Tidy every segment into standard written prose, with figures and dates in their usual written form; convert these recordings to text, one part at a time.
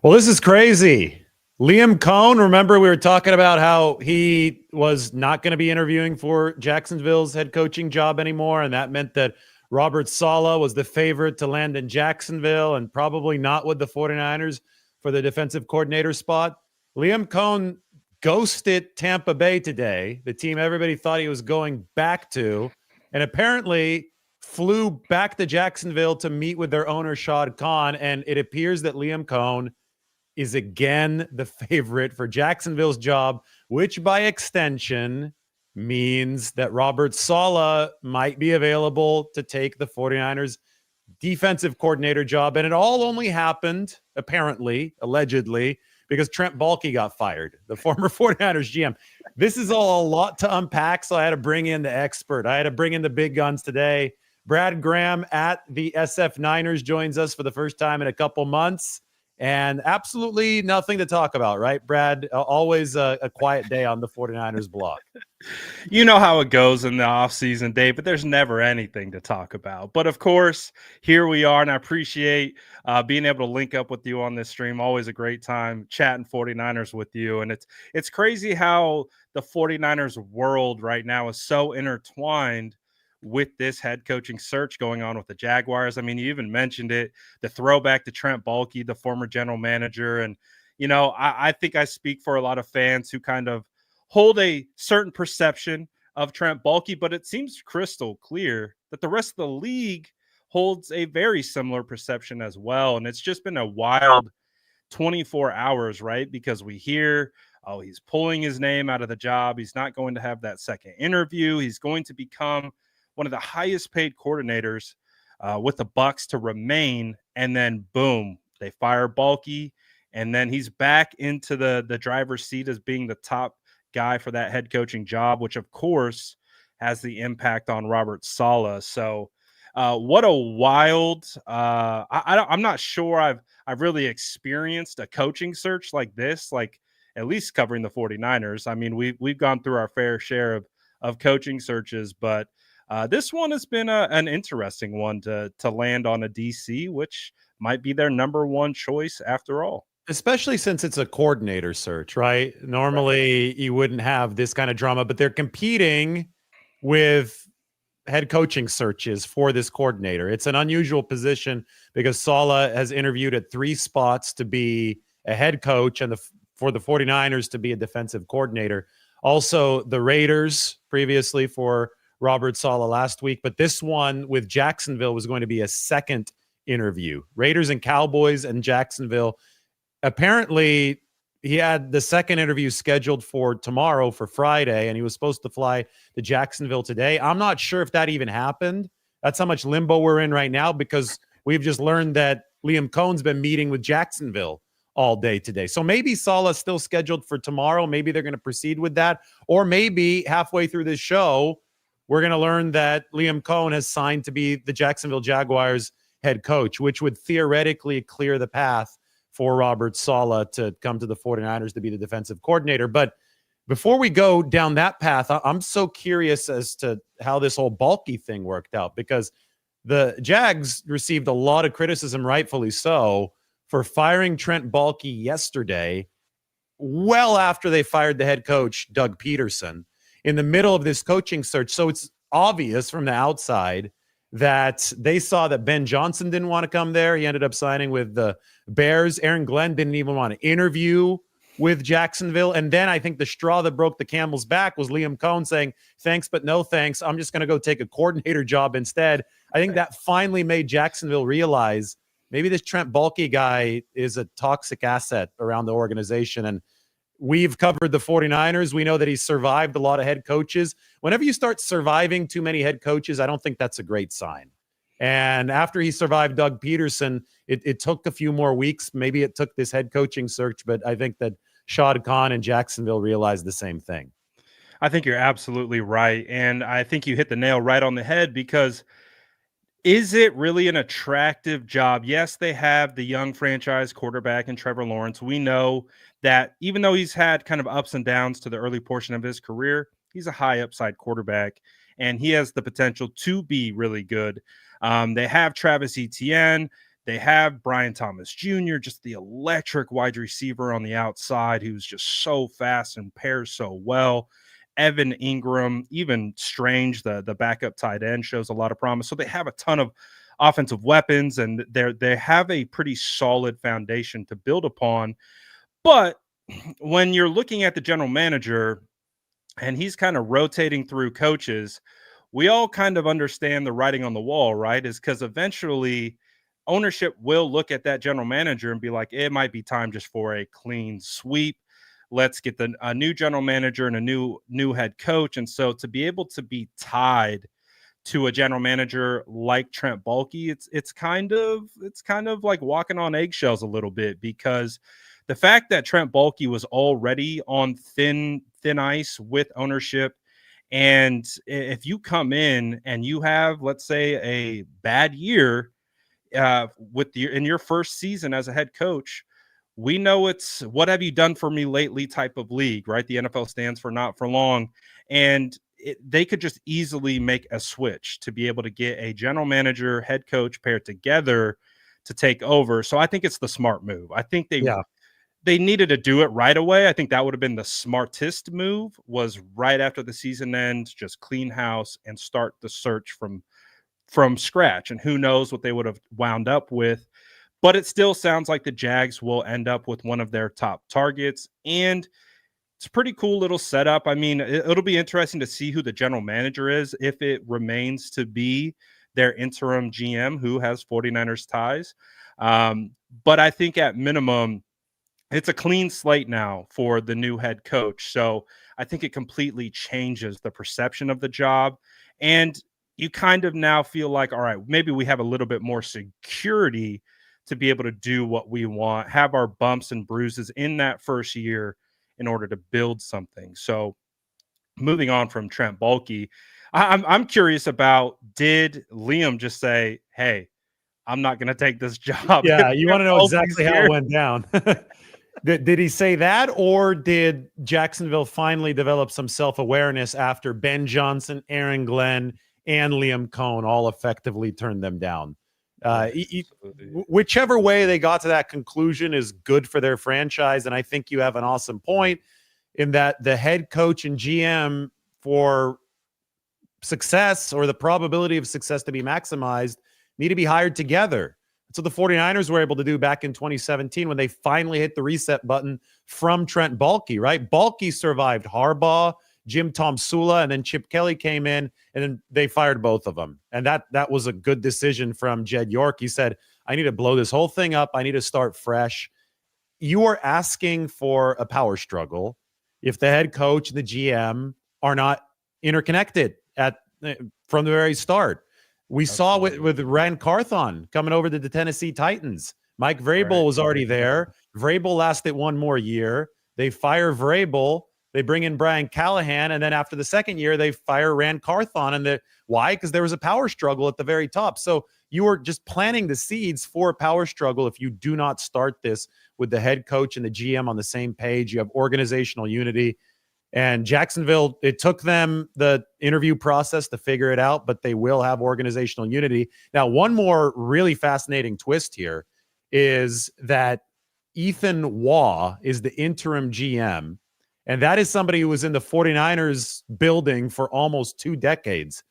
Well, this is crazy. Liam Cohn, remember we were talking about how he was not going to be interviewing for Jacksonville's head coaching job anymore, and that meant that Robert Saleh was the favorite to land in Jacksonville and probably not with the 49ers for the defensive coordinator spot. Liam Cohn ghosted Tampa Bay today, the team everybody thought he was going back to, and apparently flew back to Jacksonville to meet with their owner, Shad Khan, and it appears that Liam Cohn is again the favorite for Jacksonville's job, which by extension means that Robert Saleh might be available to take the 49ers defensive coordinator job. And it all only happened, apparently, allegedly, because Trent Baalke got fired, the former 49ers GM. This is all a lot to unpack, so I had to bring in the expert. I had to bring in the big guns today. Brad Graham at the SF Niners joins us for the first time in a couple months. And absolutely nothing to talk about, right, Brad? Always a quiet day on the 49ers blog. You know how it goes in the offseason, Dave, but there's never anything to talk about. But, of course, here we are, and I appreciate being able to link up with you on this stream. Always a great time chatting 49ers with you. And it's crazy how the 49ers world right now is so intertwined with this head coaching search going on with the Jaguars. I mean, you even mentioned it, the throwback to Trent Baalke, the former general manager. And, I think I speak for a lot of fans who kind of hold a certain perception of Trent Baalke, but it seems crystal clear that the rest of the league holds a very similar perception as well. And it's just been a wild 24 hours, right? Because we hear, oh, he's pulling his name out of the job. He's not going to have that second interview. He's going to become one of the highest paid coordinators with the Bucs to remain. And then boom, they fire Baalke. And then he's back into the driver's seat as being the top guy for that head coaching job, which of course has the impact on Robert Saleh. So what a wild, I'm not sure I've really experienced a coaching search like this, like at least covering the 49ers. I mean, we've gone through our fair share of coaching searches, but this one has been an interesting one to land on a DC, which might be their number one choice after all. Especially since it's a coordinator search, right? Normally you wouldn't have this kind of drama, but they're competing with head coaching searches for this coordinator. It's an unusual position because Saleh has interviewed at 3 spots to be a head coach and for the 49ers to be a defensive coordinator. Also, the Raiders previously for Robert Saleh last week, but this one with Jacksonville was going to be a second interview. Raiders and Cowboys and Jacksonville. Apparently, he had the second interview scheduled for tomorrow, for Friday, and he was supposed to fly to Jacksonville today. I'm not sure if that even happened. That's how much limbo we're in right now, because we've just learned that Liam Cohn's been meeting with Jacksonville all day today. So maybe Saleh's still scheduled for tomorrow. Maybe they're going to proceed with that. Or maybe halfway through this show, we're going to learn that Liam Cohn has signed to be the Jacksonville Jaguars head coach, which would theoretically clear the path for Robert Saleh to come to the 49ers to be the defensive coordinator. But before we go down that path, I'm so curious as to how this whole Baalke thing worked out, because the Jags received a lot of criticism, rightfully so, for firing Trent Baalke yesterday, well after they fired the head coach, Doug Peterson, in the middle of this coaching search. So it's obvious from the outside that they saw that Ben Johnson didn't want to come there. He ended up signing with the Bears. Aaron Glenn didn't even want to interview with Jacksonville. And then I think the straw that broke the camel's back was Liam Cohn saying, thanks, but no thanks. I'm just going to go take a coordinator job instead. I think that finally made Jacksonville realize maybe this Trent Baalke guy is a toxic asset around the organization. And we've covered the 49ers. We know that he's survived a lot of head coaches. Whenever you start surviving too many head coaches, I don't think that's a great sign. And after he survived Doug Peterson, it took a few more weeks. Maybe it took this head coaching search, but I think that Shad Khan and Jacksonville realized the same thing. I think you're absolutely right. And I think you hit the nail right on the head, because is it really an attractive job? Yes, they have the young franchise quarterback in Trevor Lawrence. We know that even though he's had kind of ups and downs to the early portion of his career, he's a high upside quarterback, and he has the potential to be really good. They have Travis Etienne. They have Brian Thomas Jr., just the electric wide receiver on the outside who's just so fast and pairs so well. Evan Ingram, even Strange, the backup tight end, shows a lot of promise. So they have a ton of offensive weapons, and they have a pretty solid foundation to build upon. But when you're looking at the general manager and he's kind of rotating through coaches, we all kind of understand the writing on the wall, right? Is because eventually ownership will look at that general manager and be like, it might be time just for a clean sweep. Let's get a new general manager and a new head coach. And so to be able to be tied to a general manager like Trent Baalke, it's kind of like walking on eggshells a little bit, because the fact that Trent Baalke was already on thin ice with ownership, and if you come in and you have, let's say, a bad year in your first season as a head coach, we know it's what have you done for me lately type of league, right? The NFL stands for not for long. And they could just easily make a switch to be able to get a general manager, head coach paired together to take over. So I think it's the smart move. I think they needed to do it right away. I think that would have been the smartest move, was right after the season ends, just clean house and start the search from scratch. And who knows what they would have wound up with. But it still sounds like the Jags will end up with one of their top targets. And it's a pretty cool little setup. I mean, it'll be interesting to see who the general manager is, if it remains to be their interim GM who has 49ers ties. But I think at minimum, it's a clean slate now for the new head coach. So I think it completely changes the perception of the job. And you kind of now feel like, all right, maybe we have a little bit more security to be able to do what we want, have our bumps and bruises in that first year in order to build something. So moving on from Trent Baalke, I'm curious about, did Liam just say, hey, I'm not going to take this job? Yeah, you want to know exactly how it went down. Did he say that, or did Jacksonville finally develop some self-awareness after Ben Johnson, Aaron Glenn, and Liam Cohn all effectively turned them down? Whichever way they got to that conclusion is good for their franchise. And I think you have an awesome point in that the head coach and GM, for success, or the probability of success to be maximized, need to be hired together. That's what the 49ers were able to do back in 2017 when they finally hit the reset button from Trent Baalke, right? Baalke survived Harbaugh, Jim Tomsula, and then Chip Kelly came in, and then they fired both of them. And that was a good decision from Jed York. He said, I need to blow this whole thing up. I need to start fresh. You are asking for a power struggle if the head coach and the GM are not interconnected from the very start. We saw with Rand Carthon coming over to the Tennessee Titans. Mike Vrabel was already there. Vrabel lasted one more year. They fire Vrabel. They bring in Brian Callahan, and then after the second year, they fire Rand Carthon. Why? Because there was a power struggle at the very top. So you are just planting the seeds for a power struggle if you do not start this with the head coach and the GM on the same page. You have organizational unity. And Jacksonville, it took them the interview process to figure it out, but they will have organizational unity. Now, one more really fascinating twist here is that Ethan Waugh is the interim GM. And that is somebody who was in the 49ers building for almost 2 decades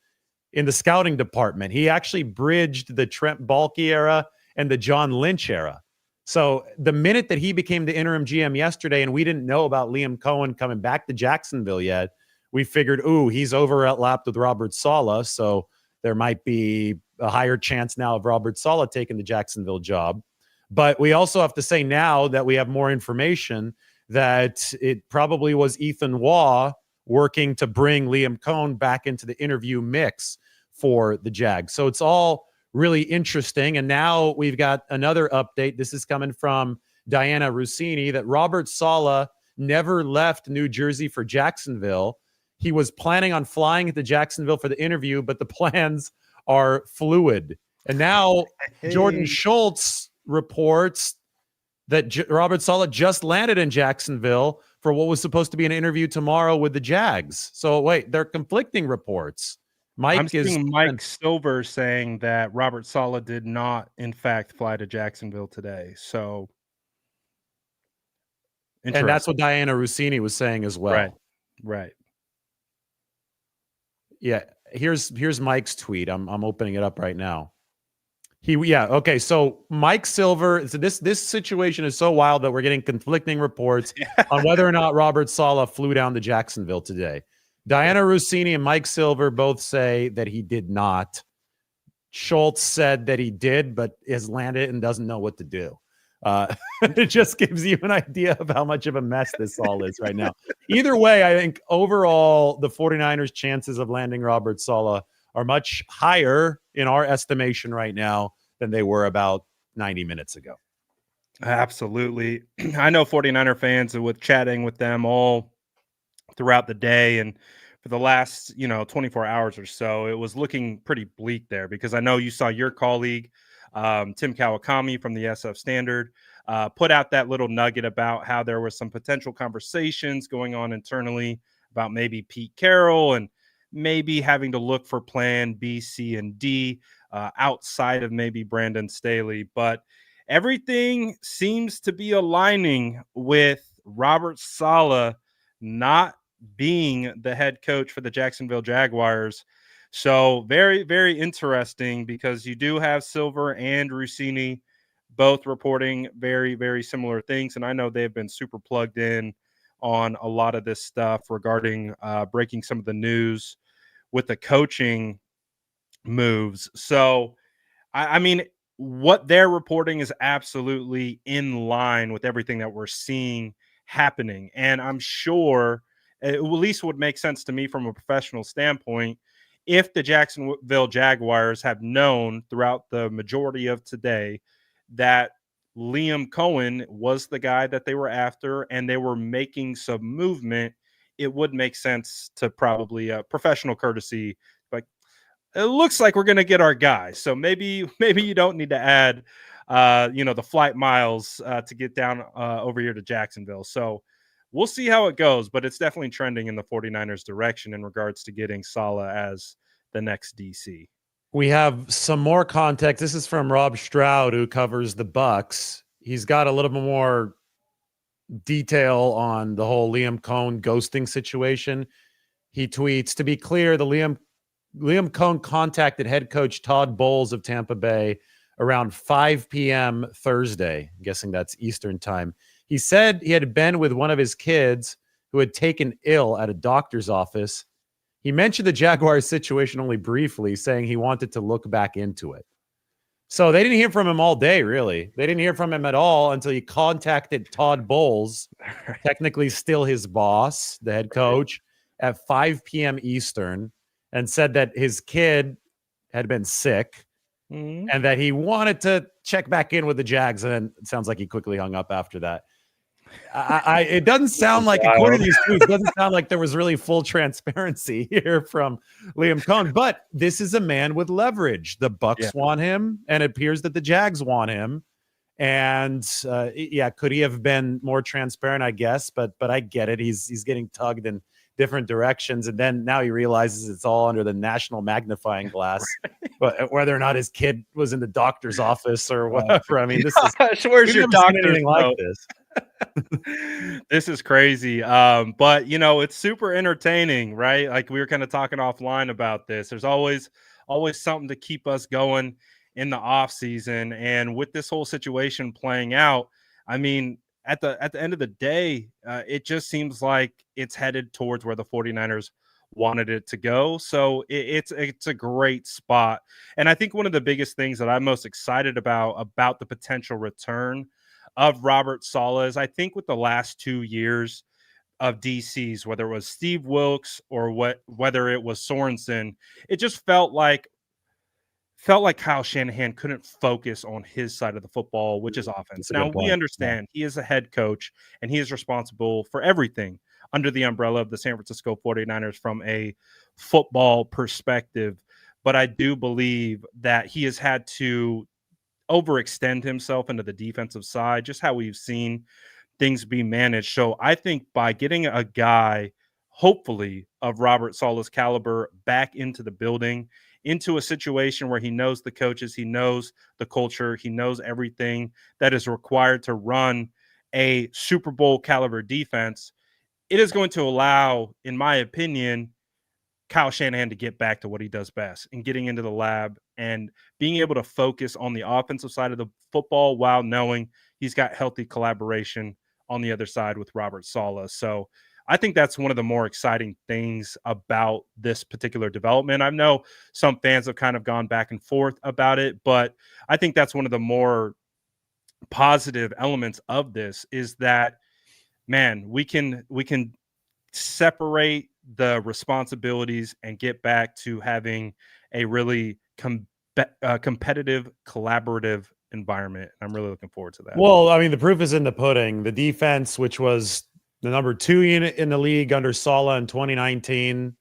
in the scouting department. He actually bridged the Trent Baalke era and the John Lynch era. So the minute that he became the interim GM yesterday, and we didn't know about Liam Cohen coming back to Jacksonville yet, we figured, he's overlapped with Robert Saleh, so there might be a higher chance now of Robert Saleh taking the Jacksonville job. But we also have to say, now that we have more information, that it probably was Ethan Waugh working to bring Liam Cohen back into the interview mix for the Jags. So it's all really interesting. And now we've got another update. This is coming from Diana Rossini, that Robert Saleh never left New Jersey for Jacksonville. He was planning on flying into Jacksonville for the interview, but the plans are fluid. And now Jordan Schultz reports that Robert Saleh just landed in Jacksonville for what was supposed to be an interview tomorrow with the Jags. So wait, they're conflicting reports. I'm Mike is seeing Mike Silver saying that Robert Saleh did not, in fact, fly to Jacksonville today. So and that's interesting. what Diana Rossini was saying as Right. well. Right. Yeah, here's Mike's tweet. I'm opening it up right now. Okay. So Mike Silver. So this situation is so wild that we're getting conflicting reports on whether or not Robert Saleh flew down to Jacksonville today. Diana Rossini and Mike Silver both say that he did not. Schultz said that he did, but has landed and doesn't know what to do. It just gives you an idea of how much of a mess this all is right now. Either way, I think overall the 49ers' chances of landing Robert Saleh are much higher in our estimation right now than they were about 90 minutes ago. Absolutely. I know 49er fans, with chatting with them all throughout the day and for the last 24 hours or so, it was looking pretty bleak there, because I know you saw your colleague Tim Kawakami from the SF Standard put out that little nugget about how there was some potential conversations going on internally about maybe Pete Carroll and maybe having to look for plan B, C, and D outside of maybe Brandon Staley. But everything seems to be aligning with Robert Saleh not being the head coach for the Jacksonville Jaguars. So very, very interesting, because you do have Silver and Rossini both reporting very, very similar things. And I know they've been super plugged in on a lot of this stuff regarding breaking some of the news with the coaching moves. So, I mean, what they're reporting is absolutely in line with everything that we're seeing happening. And I'm sure it at least would make sense to me from a professional standpoint if the Jacksonville Jaguars have known throughout the majority of today that Liam Cohen was the guy that they were after and they were making some movement. It would make sense to probably professional courtesy, like, it looks like we're going to get our guy. So maybe you don't need to add, the flight miles to get down over here to Jacksonville. So we'll see how it goes, but it's definitely trending in the 49ers direction in regards to getting Saleh as the next DC. We have some more context. This is from Rob Stroud, who covers the Bucks. He's got a little bit more detail on the whole Liam Cohen ghosting situation. He tweets, to be clear, the Liam Cohen contacted head coach Todd Bowles of Tampa Bay around 5 p.m. Thursday. I'm guessing that's Eastern time. He said he had been with one of his kids who had taken ill at a doctor's office. He mentioned the Jaguars situation only briefly, saying he wanted to look back into it. So they didn't hear from him all day, really. They didn't hear from him at all until he contacted Todd Bowles, technically still his boss, the head coach, at 5 p.m. Eastern, and said that his kid had been sick and that he wanted to check back in with the Jags. And then it sounds like he quickly hung up after that. It doesn't sound like, according to these tweets, it doesn't sound like there was really full transparency here from Liam Cohen. But this is a man with leverage. The Bucks want him, and it appears that the Jags want him. And could he have been more transparent? I guess, but I get it. He's getting tugged in different directions, and then now he realizes it's all under the national magnifying glass, but whether or not his kid was in the doctor's office or whatever. I mean, this is where's your doctor's note like this. This is crazy. But it's super entertaining, right? Like we were kind of talking offline about this. There's always something to keep us going in the off season. And with this whole situation playing out, I mean, at the end of the day, it just seems like it's headed towards where the 49ers wanted it to go. So it's a great spot. And I think one of the biggest things that I'm most excited about the potential return of Robert Saleh is, I think, with the last 2 years of DCs, whether it was Steve Wilkes or whether it was Sorensen, it just felt like Kyle Shanahan couldn't focus on his side of the football, which is offense. Now, we understand he is a head coach and he is responsible for everything under the umbrella of the San Francisco 49ers from a football perspective. But I do believe that he has had to overextend himself into the defensive side, just how we've seen things be managed. So I think by getting a guy hopefully, of Robert Saleh's caliber back into the building, into a situation where he knows the coaches, he knows the culture, he knows everything that is required to run a Super Bowl caliber defense. It is going to allow, in my opinion, Kyle Shanahan to get back to what he does best and getting into the lab and being able to focus on the offensive side of the football while knowing he's got healthy collaboration on the other side with Robert Saleh. So I think that's one of the more exciting things about this particular development. I know some fans have kind of gone back and forth about it, but I think that's one of the more positive elements of this is that, man, we can separate the responsibilities and get back to having a really competitive, collaborative environment. I'm really looking forward to that. Well, I mean, the proof is in the pudding. The defense, which was the number 2 unit in the league under Saleh in 2019,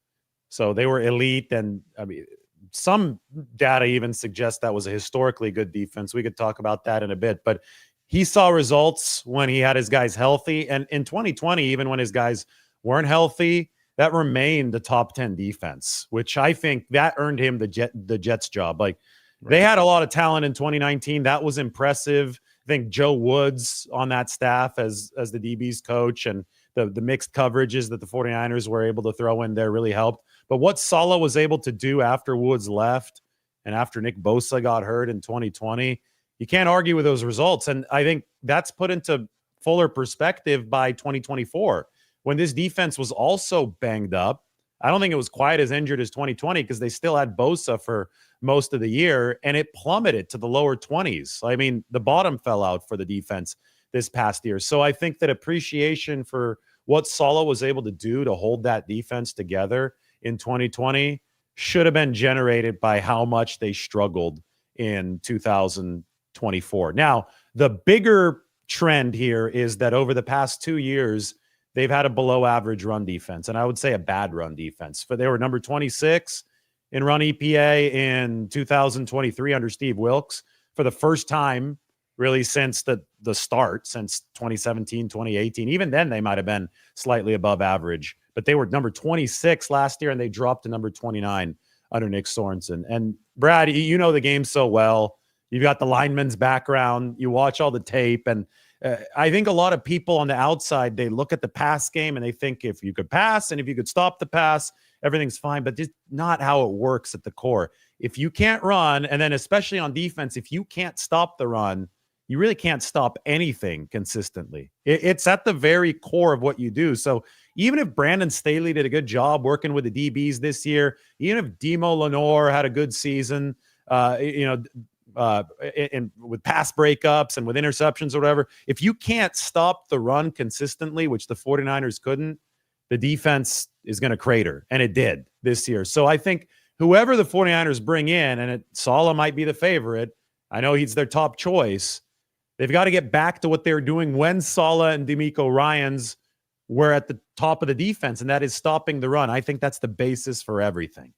so they were elite. And I mean, some data even suggests that was a historically good defense. We could talk about that in a bit, but he saw results when he had his guys healthy. And in 2020, even when his guys weren't healthy, that remained the top 10 defense, which I think that earned him the Jets job. Like, they had a lot of talent in 2019. That was impressive. I think Joe Woods on that staff as the DB's coach, and the mixed coverages that the 49ers were able to throw in there really helped. But what Saleh was able to do after Woods left and after Nick Bosa got hurt in 2020, you can't argue with those results. And I think that's put into fuller perspective by 2024, when this defense was also banged up. I don't think it was quite as injured as 2020 because they still had Bosa for most of the year, and it plummeted to the lower 20s. I mean, the bottom fell out for the defense this past year. So I think that appreciation for what Saleh was able to do to hold that defense together in 2020 should have been generated by how much they struggled in 2024. Now, the bigger trend here is that over the past 2 years, they've had a below average run defense, and I would say a bad run defense. But they were number 26 in run EPA in 2023 under Steve Wilkes for the first time really since the start, since 2017, 2018. Even then, they might have been slightly above average, but they were number 26 last year, and they dropped to number 29 under Nick Sorensen. And Brad, you know the game so well. You've got the lineman's background. You watch all the tape, and I think a lot of people on the outside, they look at the pass game and they think if you could pass and if you could stop the pass, everything's fine. But it's not how it works at the core. If you can't run, and then especially on defense, if you can't stop the run, you really can't stop anything consistently. It's at the very core of what you do. So even if Brandon Staley did a good job working with the DBs this year, even if Demo Lenore had a good season, and with pass breakups and with interceptions or whatever, if you can't stop the run consistently, which the 49ers couldn't, the defense is going to crater. And it did this year. So I think whoever the 49ers bring in, and Saleh might be the favorite, I know he's their top choice, they've got to get back to what they were doing when Saleh and DeMeco Ryans were at the top of the defense, and that is stopping the run. I think that's the basis for everything.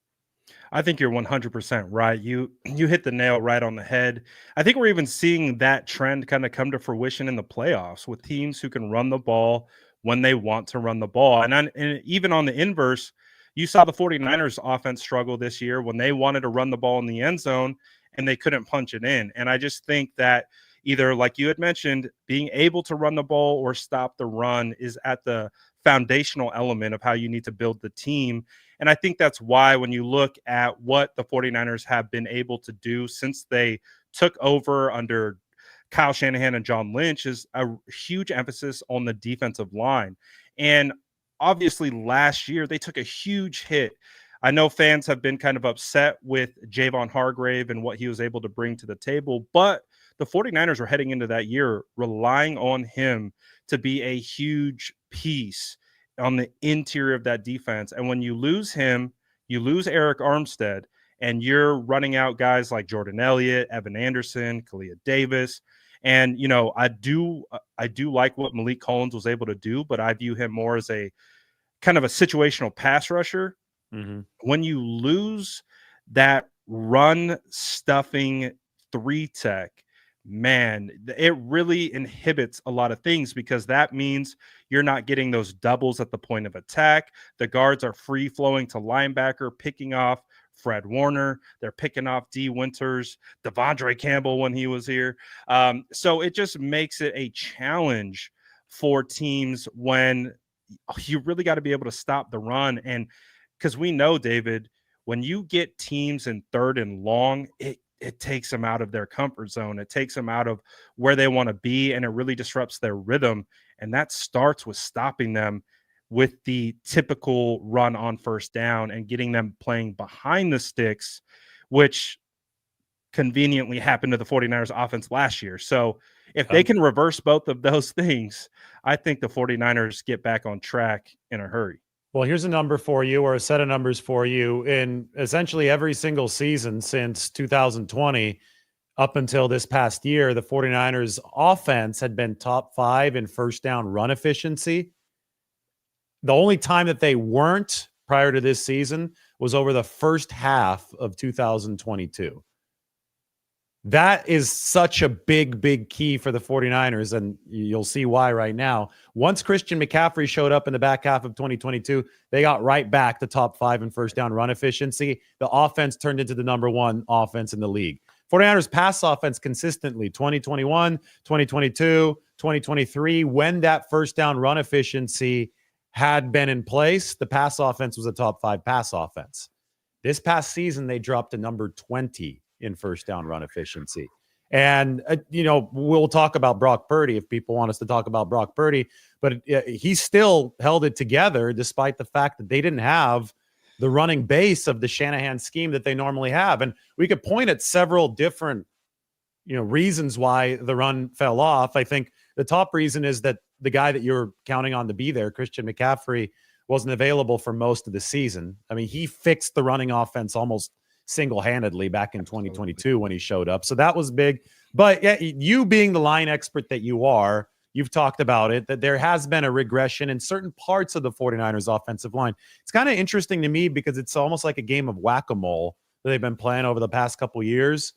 I think you're 100% right. You hit the nail right on the head. I think we're even seeing that trend kind of come to fruition in the playoffs with teams who can run the ball when they want to run the ball. And even on the inverse, you saw the 49ers offense struggle this year when they wanted to run the ball in the end zone and they couldn't punch it in. And I just think that either, like you had mentioned, being able to run the ball or stop the run is at the foundational element of how you need to build the team. And I think that's why when you look at what the 49ers have been able to do since they took over under Kyle Shanahan and John Lynch is a huge emphasis on the defensive line. And obviously last year they took a huge hit. I know fans have been kind of upset with Javon Hargrave and what he was able to bring to the table, but the 49ers were heading into that year relying on him to be a huge piece on the interior of that defense. And when you lose him, you lose Eric Armstead, and you're running out guys like Jordan Elliott, Evan Anderson, Kalia Davis. And, you know, I do like what Malik Collins was able to do, but I view him more as a kind of a situational pass rusher. Mm-hmm. When you lose that run stuffing 3 tech, man, it really inhibits a lot of things because that means you're not getting those doubles at the point of attack. The guards are free flowing to linebacker, picking off Fred Warner. They're picking off D. Winters, Devondre Campbell when he was here. So it just makes it a challenge for teams when you really got to be able to stop the run. And because we know, David, when you get teams in third and long, it takes them out of their comfort zone. It takes them out of where they want to be, and it really disrupts their rhythm. And that starts with stopping them with the typical run on first down and getting them playing behind the sticks, which conveniently happened to the 49ers offense last year. So if they can reverse both of those things, I think the 49ers get back on track in a hurry. Well, here's a number for you, or a set of numbers for you. In essentially every single season since 2020 up until this past year, the 49ers offense had been top 5 in first down run efficiency. The only time that they weren't prior to this season was over the first half of 2022. That is such a big key for the 49ers, and you'll see why right now. Once Christian McCaffrey showed up in the back half of 2022, they got right back to top 5 in first down run efficiency. The offense turned into the number 1 offense in the league. 49ers pass offense consistently, 2021, 2022, 2023, when that first down run efficiency had been in place, the pass offense was a top 5 pass offense. This past season, they dropped to number 20 in first down run efficiency. And, we'll talk about Brock Purdy if people want us to talk about Brock Purdy, but he still held it together despite the fact that they didn't have the running base of the Shanahan scheme that they normally have. And we could point at several different, reasons why the run fell off. I think the top reason is that the guy that you're counting on to be there, Christian McCaffrey, wasn't available for most of the season. I mean, he fixed the running offense almost single-handedly back in 2022 when he showed up. So that was big. But yeah, you being the line expert that you are, you've talked about it, that there has been a regression in certain parts of the 49ers offensive line. It's kind of interesting to me because it's almost like a game of whack-a-mole that they've been playing over the past couple years.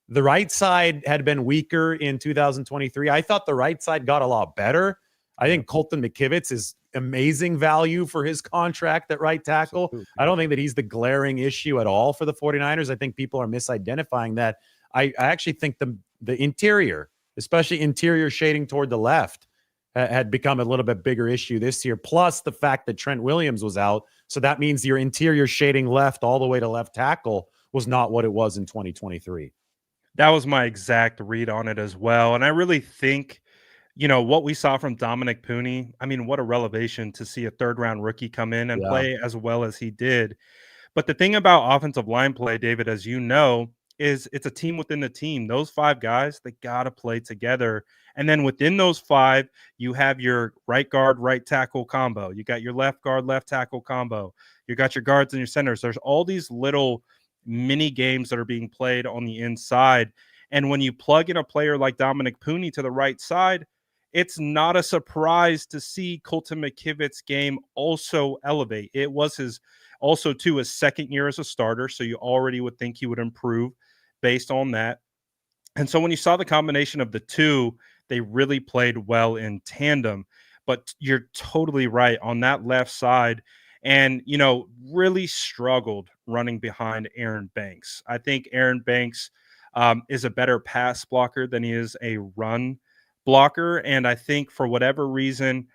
The right side had been weaker in 2023. I thought the right side got a lot better. I think Colton McKivitz is amazing value for his contract at right tackle. I don't think that he's the glaring issue at all for the 49ers. I think people are misidentifying that. I actually think the interior, especially interior shading toward the left, had become a little bit bigger issue this year. Plus the fact that Trent Williams was out. So that means your interior shading left all the way to left tackle was not what it was in 2023. That was my exact read on it as well. And I really think, what we saw from Dominic Pooney, I mean, what a revelation to see a third-round rookie come in and play as well as he did. But the thing about offensive line play, David, as you know, is it's a team within the team. Those 5 guys, they got to play together. And then within those 5, you have your right guard, right tackle combo. You got your left guard, left tackle combo. You got your guards and your centers. There's all these little mini games that are being played on the inside. And when you plug in a player like Dominic Pooney to the right side, it's not a surprise to see Colton McKivitz's game also elevate. It was his second year as a starter, so you already would think he would improve based on that. And so when you saw the combination of the two, they really played well in tandem. But you're totally right on that left side. And, really struggled running behind Aaron Banks. I think Aaron Banks is a better pass blocker than he is a run blocker. And I think for whatever reason,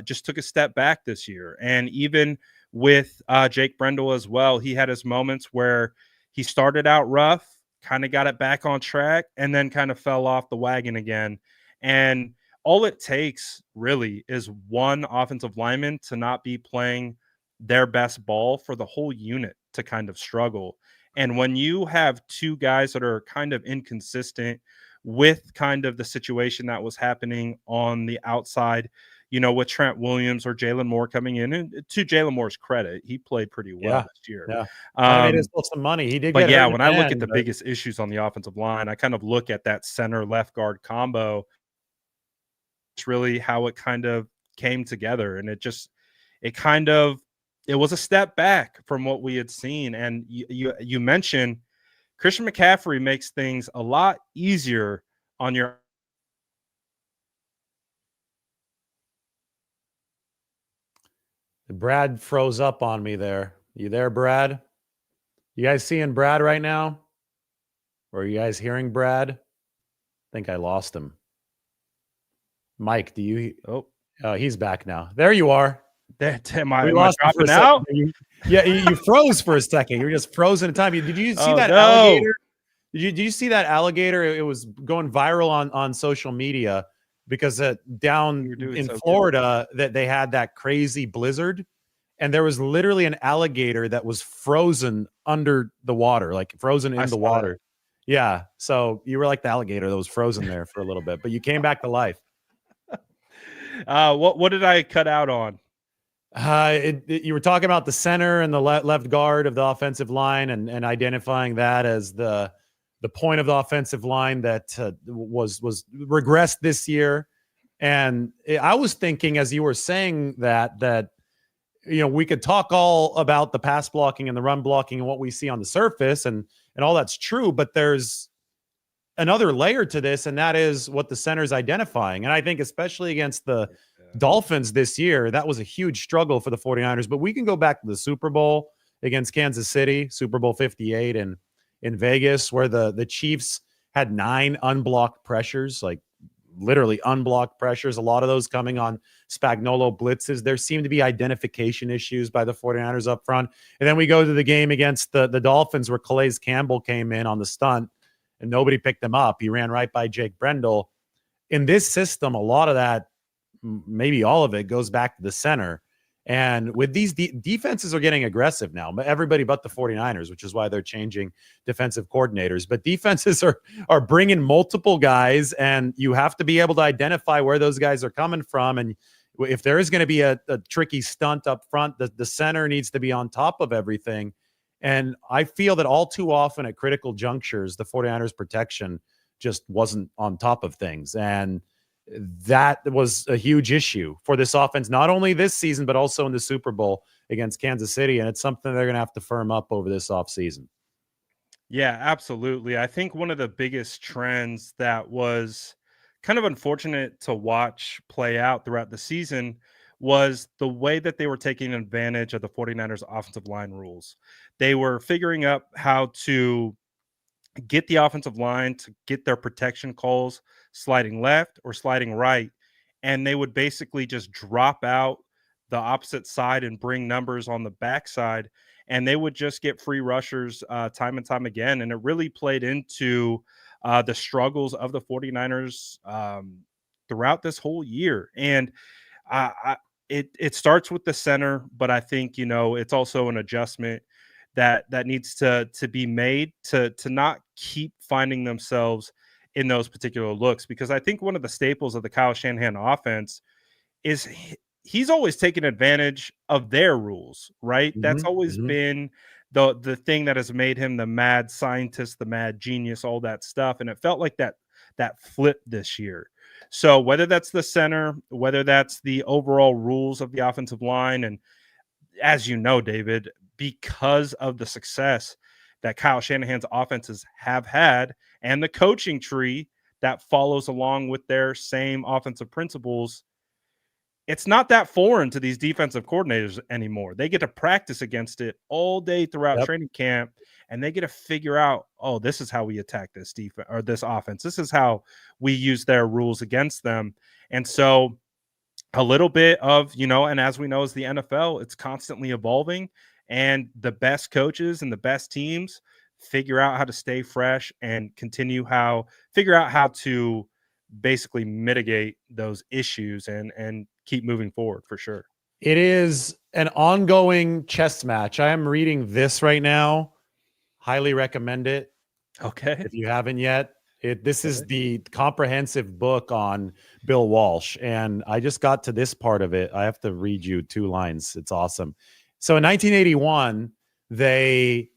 just took a step back this year. And even with Jake Brendel as well, he had his moments where he started out rough, kind of got it back on track, and then kind of fell off the wagon again. And all it takes really is one offensive lineman to not be playing their best ball for the whole unit to kind of struggle. And when you have 2 guys that are kind of inconsistent with kind of the situation that was happening on the outside, with Trent Williams or Jalen Moore coming in, and to Jalen Moore's credit, he played pretty well this year. Yeah. Made himself some money. He did. But yeah, when I look at the biggest issues on the offensive line, I kind of look at that center left guard combo. It's really how it kind of came together. And it was a step back from what we had seen. And you mentioned Christian McCaffrey makes things a lot easier on your Brad froze up on me there. You there, Brad? You guys seeing Brad right now? Or are you guys hearing Brad? I think I lost him. Mike, do you? Oh, he's back now. There you are. am I Lost you for a dropping second. out? You froze for a second. You were just frozen in time. Did you see that no. alligator? Did you see that alligator? It was going viral on social media because down in Florida that they had that crazy blizzard, and there was literally an alligator that was frozen under the water, like frozen in the water. That. Yeah. So you were like the alligator that was frozen there for a little bit, but you came back to life. What did I cut out on? You were talking about the center and the left guard of the offensive line, and identifying that as the point of the offensive line that was regressed this year. And I was thinking, as you were saying that we could talk all about the pass blocking and the run blocking and what we see on the surface, and all that's true, but there's another layer to this, and that is what the center's identifying. And I think especially against the Dolphins this year, that was a huge struggle for the 49ers. But we can go back to the Super Bowl against Kansas City, Super Bowl 58 in Vegas, where the Chiefs had 9 unblocked pressures, like literally unblocked pressures, a lot of those coming on Spagnuolo blitzes. There seemed to be identification issues by the 49ers up front. And then we go to the game against the Dolphins, where Calais Campbell came in on the stunt and nobody picked him up. He ran right by Jake Brendel. In this system, a lot of that, maybe all of it, goes back to the center. And with these defenses are getting aggressive now, everybody but the 49ers, which is why they're changing defensive coordinators. But defenses are bringing multiple guys, and you have to be able to identify where those guys are coming from. And if there is going to be a tricky stunt up front, the center needs to be on top of everything. And I feel that all too often at critical junctures, the 49ers protection just wasn't on top of things. And that was a huge issue for this offense, not only this season, but also in the Super Bowl against Kansas City. And it's something they're going to have to firm up over this offseason. Yeah, absolutely. I think one of the biggest trends that was kind of unfortunate to watch play out throughout the season was the way that they were taking advantage of the 49ers offensive line rules. They were figuring out how to get the offensive line to get their protection calls sliding left or sliding right, and they would basically just drop out the opposite side and bring numbers on the backside, and they would just get free rushers time and time again. And it really played into the struggles of the 49ers throughout this whole year. And it starts with the center, but I think it's also an adjustment that needs to be made to not keep finding themselves in those particular looks. Because I think one of the staples of the Kyle Shanahan offense is he's always taken advantage of their rules, right? Mm-hmm, That's always been the thing that has made him the mad scientist, the mad genius, all that stuff. And it felt like that flip this year. So whether that's the center, whether that's the overall rules of the offensive line, and as you know, David, because of the success that Kyle Shanahan's offenses have had and the coaching tree that follows along with their same offensive principles, it's not that foreign to these defensive coordinators anymore. They get to practice against it all day throughout training camp, and they get to figure out, oh, this is how we attack this defense or this offense. This is how we use their rules against them. And so a little bit of, and as we know, as the NFL, it's constantly evolving, and the best coaches and the best teams figure out how to stay fresh and figure out how to basically mitigate those issues and keep moving forward, for sure. It is an ongoing chess match. I am reading this right now. Highly recommend it. Okay. If you haven't yet. This is the comprehensive book on Bill Walsh, and I just got to this part of it. I have to read you 2 lines. It's awesome. So in 1981, they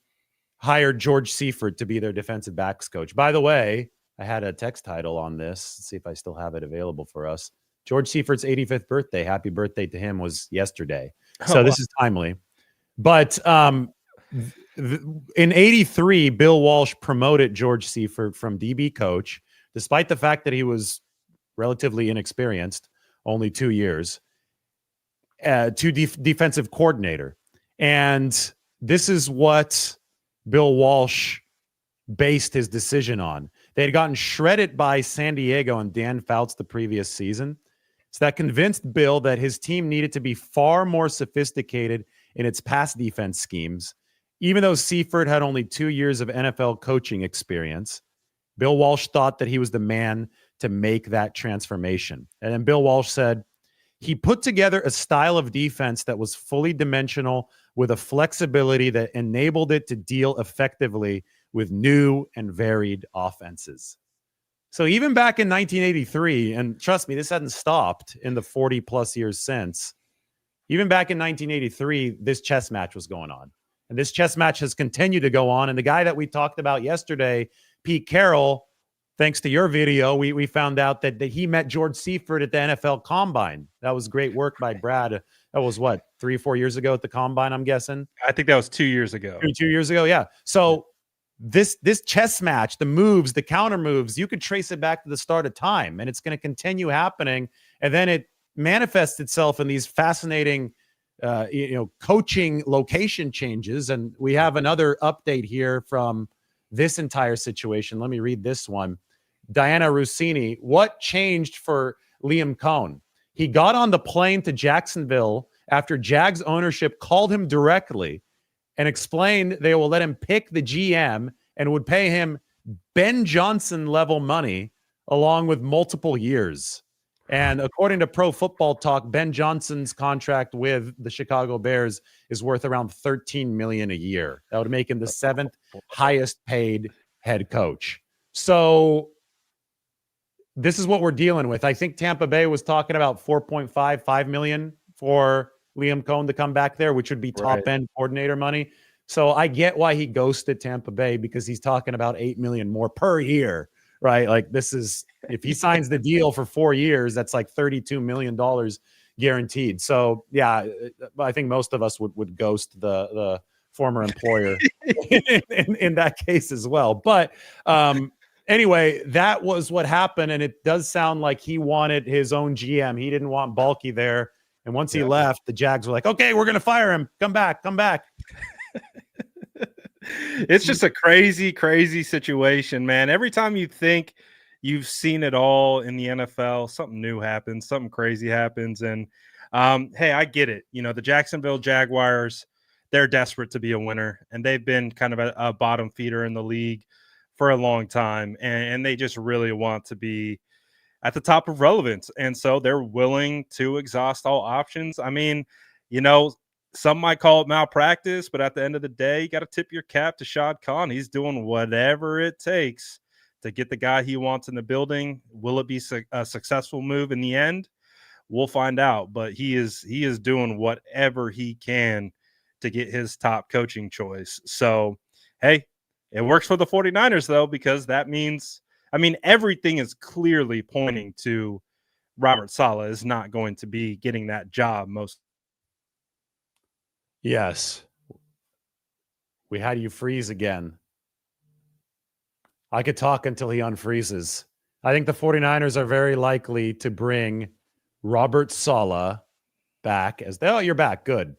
hired George Seifert to be their defensive backs coach. By the way, I had a text title on this. Let's see if I still have it available for us. George Seifert's 85th birthday. Happy birthday to him was yesterday. So this is timely. But in 83, Bill Walsh promoted George Seifert from DB coach despite the fact that he was relatively inexperienced, only 2 years, to defensive coordinator. And this is what Bill Walsh based his decision on. They had gotten shredded by San Diego and Dan Fouts the previous season. So that convinced Bill that his team needed to be far more sophisticated in its pass defense schemes. Even though Seifert had only 2 years of NFL coaching experience, Bill Walsh thought that he was the man to make that transformation. And then Bill Walsh said, he put together a style of defense that was fully dimensional with a flexibility that enabled it to deal effectively with new and varied offenses. So even back in 1983, and trust me, this hadn't stopped in the 40 plus years since, even back in 1983, this chess match was going on. And this chess match has continued to go on. And the guy that we talked about yesterday, Pete Carroll, thanks to your video, we found out that he met George Seifert at the NFL Combine. That was great work by Brad. That was what, 3 or 4 years ago at the Combine, I'm guessing? I think that was 2 years ago. 2 years ago, yeah. So this chess match, the moves, the counter moves, you could trace it back to the start of time, and it's going to continue happening. And then it manifests itself in these fascinating coaching location changes. And we have another update here from this entire situation. Let me read this one. Diana Rossini, what changed for Liam Cohn? He got on the plane to Jacksonville after Jags ownership called him directly and explained they will let him pick the GM and would pay him Ben Johnson level money along with multiple years. And according to Pro Football Talk, Ben Johnson's contract with the Chicago Bears is worth around $13 million a year. That would make him the 7th highest paid head coach. So this is what we're dealing with. I think Tampa Bay was talking about $4.5 million for Liam Cohn to come back there, which would be top end coordinator money. So I get why he ghosted Tampa Bay, because he's talking about $8 million more per year, right? Like, this is, if he signs the deal for 4 years, that's like $32 million guaranteed. So yeah, I think most of us would ghost the former employer in that case as well. But anyway, that was what happened. And it does sound like he wanted his own GM. He didn't want Balky there. And once he left, the Jags were like, okay, we're going to fire him. Come back. It's just a crazy, crazy situation, man. Every time you think you've seen it all in the NFL, something new happens, something crazy happens. And hey, I get it. You know, the Jacksonville Jaguars, they're desperate to be a winner, and they've been kind of a bottom feeder in the league for a long time. And they just really want to be at the top of relevance. And so they're willing to exhaust all options. I mean, you know, some might call it malpractice, but at the end of the day, you got to tip your cap to Shad Khan. He's doing whatever it takes to get the guy he wants in the building. Will it be a successful move in the end? We'll find out. But he is doing whatever he can to get his top coaching choice. So, hey, it works for the 49ers, though, because that means, I mean, everything is clearly pointing to Robert Saleh is not going to be getting that job most. Yes. We had you freeze again. I could talk until he unfreezes. I think the 49ers are very likely to bring Robert Saleh back as you're back. Good.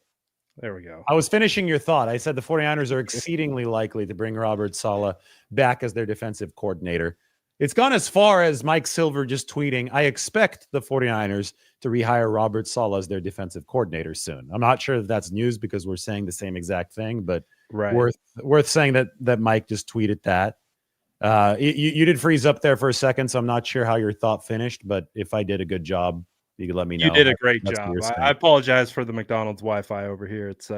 There we go. I was finishing your thought. I said the 49ers are exceedingly likely to bring Robert Saleh back as their defensive coordinator. It's gone as far as Mike Silver just tweeting, I expect the 49ers to rehire Robert Saleh as their defensive coordinator soon. I'm not sure if that's news because we're saying the same exact thing, but worth saying that Mike just tweeted that. You did freeze up there for a second, so I'm not sure how your thought finished, but if I did a good job, you could let me know. You did a great job. I apologize for the McDonald's Wi-Fi over here. It's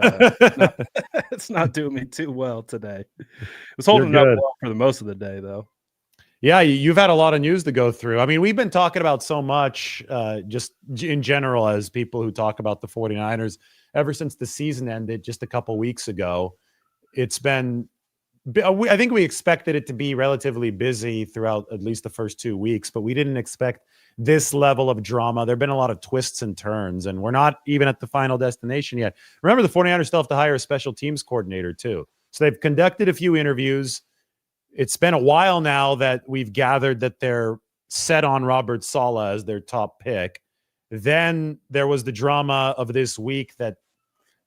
it's not doing me too well today. It was holding up well for the most of the day, though. Yeah, you've had a lot of news to go through. I mean, we've been talking about so much just in general as people who talk about the 49ers ever since the season ended just a couple weeks ago. It's been, I think we expected it to be relatively busy throughout at least the first 2 weeks, but we didn't expect this level of drama. There have been a lot of twists and turns, and we're not even at the final destination yet. Remember, the 49ers still have to hire a special teams coordinator too. So they've conducted a few interviews. it's been a while now that we've gathered that they're set on Robert Saleh as their top pick. Then there was the drama of this week that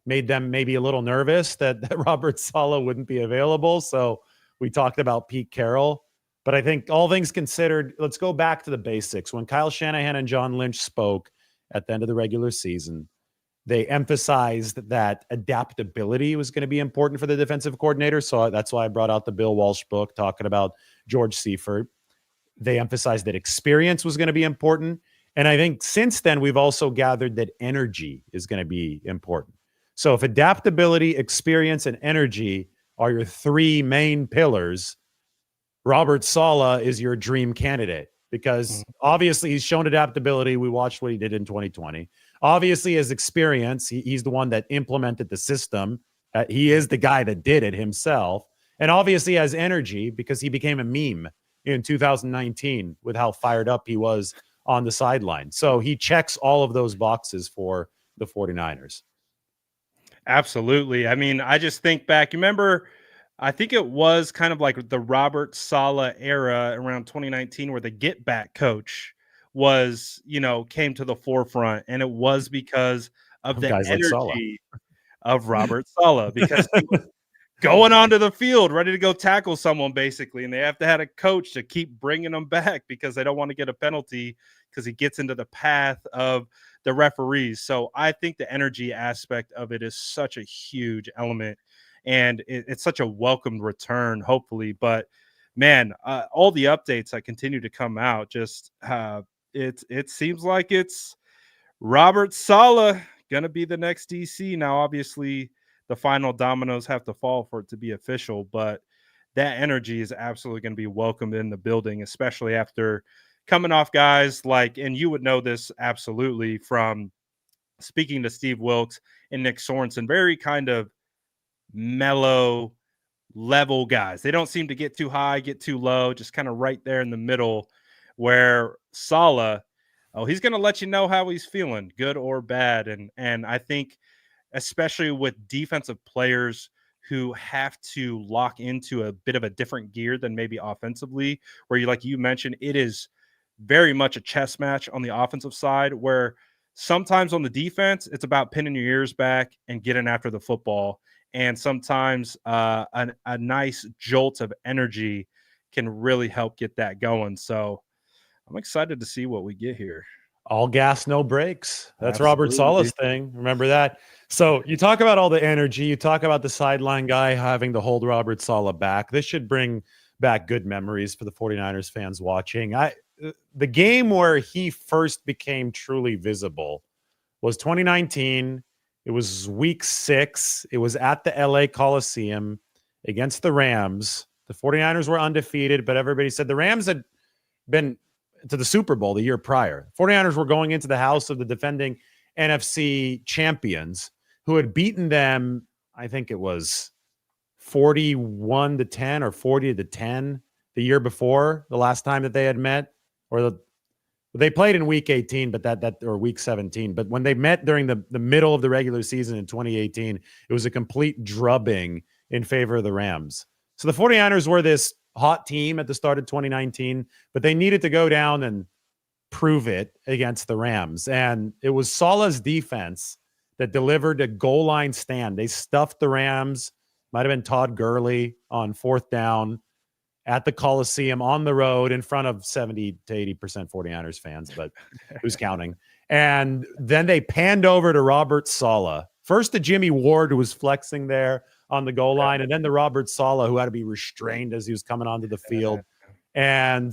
made them maybe a little nervous that Robert Saleh wouldn't be available. So we talked about Pete Carroll. But I think all things considered, let's go back to the basics. When Kyle Shanahan and John Lynch spoke at the end of the regular season, they emphasized that adaptability was going to be important for the defensive coordinator. So that's why I brought out the Bill Walsh book talking about George Seifert. They emphasized that experience was going to be important. And I think since then, we've also gathered that energy is going to be important. So if adaptability, experience, and energy are your three main pillars, Robert Saleh is your dream candidate because obviously he's shown adaptability. We watched what he did in 2020. Obviously, his experience, he's the one that implemented the system. He is the guy that did it himself. And obviously has energy because he became a meme in 2019 with how fired up he was on the sideline. So he checks all of those boxes for the 49ers. Absolutely. I mean, I just think back, you remember, I think it was kind of like the Robert Saleh era around 2019 where the get back coach was, came to the forefront. And it was because of the Guys like Saleh. energy of Robert Saleh, because he was going onto the field ready to go tackle someone basically. And they have to have a coach to keep bringing them back because they don't want to get a penalty because he gets into the path of the referees. So I think the energy aspect of it is such a huge element, and it's such a welcomed return, hopefully. But man, all the updates that continue to come out, just it seems like it's Robert Saleh gonna be the next DC. Now, obviously, the final dominoes have to fall for it to be official, but that energy is absolutely going to be welcomed in the building, especially after coming off guys like, and you would know this absolutely from speaking to Steve Wilks and Nick Sorensen, very kind of mellow level guys. They don't seem to get too high, get too low, just kind of right there in the middle. Where Saleh, he's going to let you know how he's feeling, good or bad. And I think, especially with defensive players who have to lock into a bit of a different gear than maybe offensively, where you, like you mentioned, it is very much a chess match on the offensive side, where sometimes on the defense, it's about pinning your ears back and getting after the football. And sometimes a nice jolt of energy can really help get that going. So I'm excited to see what we get here. All gas, no brakes. That's Absolutely. Robert Saleh's thing. Remember that? So you talk about all the energy. You talk about the sideline guy having to hold Robert Saleh back. This should bring back good memories for the 49ers fans watching. The game where he first became truly visible was 2019. It was week 6. It was at the LA Coliseum against the Rams. The 49ers were undefeated, but everybody said the Rams had been to the Super Bowl the year prior. 49ers were going into the house of the defending NFC champions who had beaten them, I think it was 41-10 or 40-10 the year before, the last time that they had met, they played in week 18, but that or week 17. But when they met during the middle of the regular season in 2018, it was a complete drubbing in favor of the Rams. So the 49ers were this hot team at the start of 2019, but they needed to go down and prove it against the Rams. And it was Saleh's defense that delivered a goal line stand. They stuffed the Rams, might have been Todd Gurley on 4th down at the Coliseum on the road in front of 70 to 80% 49ers fans, but who's counting? And then they panned over to Robert Saleh. First to Jimmy Ward, who was flexing there on the goal line, and then the Robert Saleh, who had to be restrained as he was coming onto the field. And